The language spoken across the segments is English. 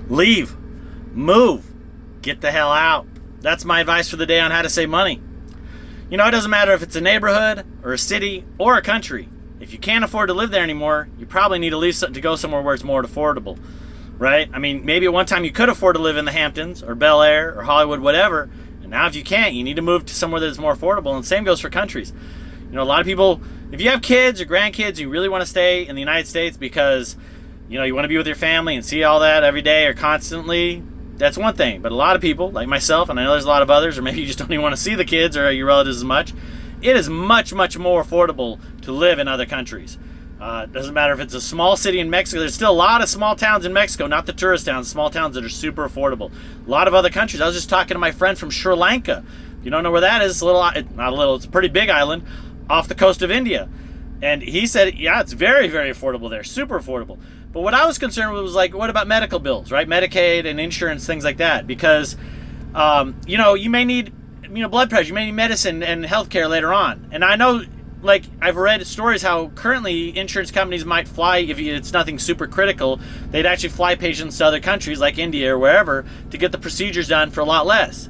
Leave. Move. Get the hell out. That's my advice for the day on how to save money. You know, it doesn't matter if it's a neighborhood or a city or a country. If you can't afford to live there anymore, you probably need to leave to go somewhere where it's more affordable, right? I mean, maybe at one time you could afford to live in the Hamptons or Bel Air or Hollywood, whatever. And now if you can't, you need to move to somewhere that's more affordable. And the same goes for countries. You know, a lot of people, if you have kids or grandkids, you really want to stay in the United States because, you know, you want to be with your family and see all that every day or constantly. That's one thing. But a lot of people, like myself, and I know there's a lot of others, or maybe you just don't even want to see the kids or your relatives as much, it is much, much more affordable to live in other countries. It doesn't matter if it's a small city in Mexico. There's still a lot of small towns in Mexico, not the tourist towns, small towns that are super affordable. A lot of other countries. I was just talking to my friend from Sri Lanka. If you don't know where that is, it's a pretty big island off the coast of India. And he said, yeah, it's very, very affordable there, super affordable. But what I was concerned with was like, what about medical bills, right? Medicaid and insurance, things like that. Because, you know, you may need, you know, blood pressure, you may need medicine and healthcare later on. And I know, like, I've read stories how currently insurance companies might fly, if it's nothing super critical, they'd actually fly patients to other countries like India or wherever to get the procedures done for a lot less.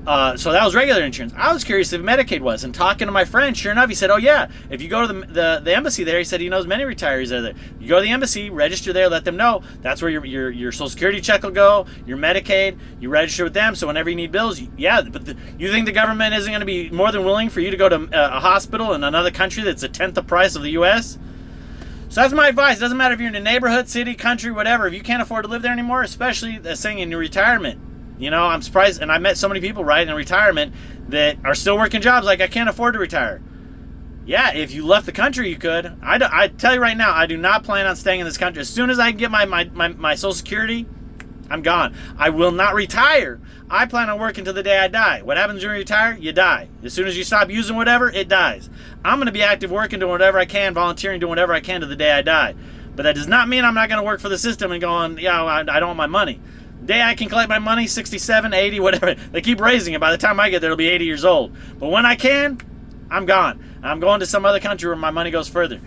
So that was regular insurance. I was curious if Medicaid was, and talking to my friend, sure enough, he said, oh yeah, if you go to the embassy there, he said he knows many retirees are there. You go to the embassy, register there, let them know. That's where your Social Security check will go, your Medicaid, you register with them, so whenever you need bills, you think the government isn't going to be more than willing for you to go to a hospital in another country that's a tenth the price of the U.S.? So that's my advice. It doesn't matter if you're in a neighborhood, city, country, whatever. If you can't afford to live there anymore, especially saying in your retirement, you know, I'm surprised, and I met so many people, right, in retirement that are still working jobs like I can't afford to retire. Yeah, if you left the country, you could. I tell you right now, I do not plan on staying in this country. As soon as I can get my Social Security, I'm gone. I will not retire. I plan on working till the day I die. What happens when you retire? You die. As soon as you stop using whatever, it dies. I'm going to be active working, doing whatever I can, volunteering, doing whatever I can to the day I die. But that does not mean I'm not going to work for the system and going, yeah, I don't want my money. Day I can collect my money, 67, 80, whatever. They keep raising it. By the time I get there, it'll be 80 years old. But when I can, I'm gone. I'm going to some other country where my money goes further.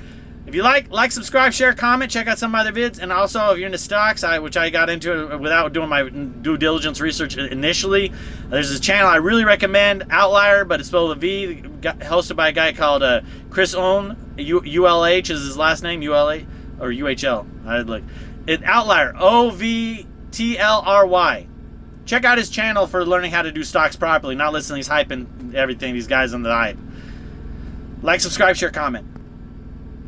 If you like, subscribe, share, comment, check out some of my other vids. And also, if you're into stocks, which I got into without doing my due diligence research initially, there's this channel I really recommend, Outlier, but it's spelled with a V, hosted by a guy called Chris Own, ULH is his last name, ULA, or UHL. Outlier, OVTLRY. Check out his channel for learning how to do stocks properly, not listening to these hyping everything, these guys on the hype. Like, subscribe, share, comment.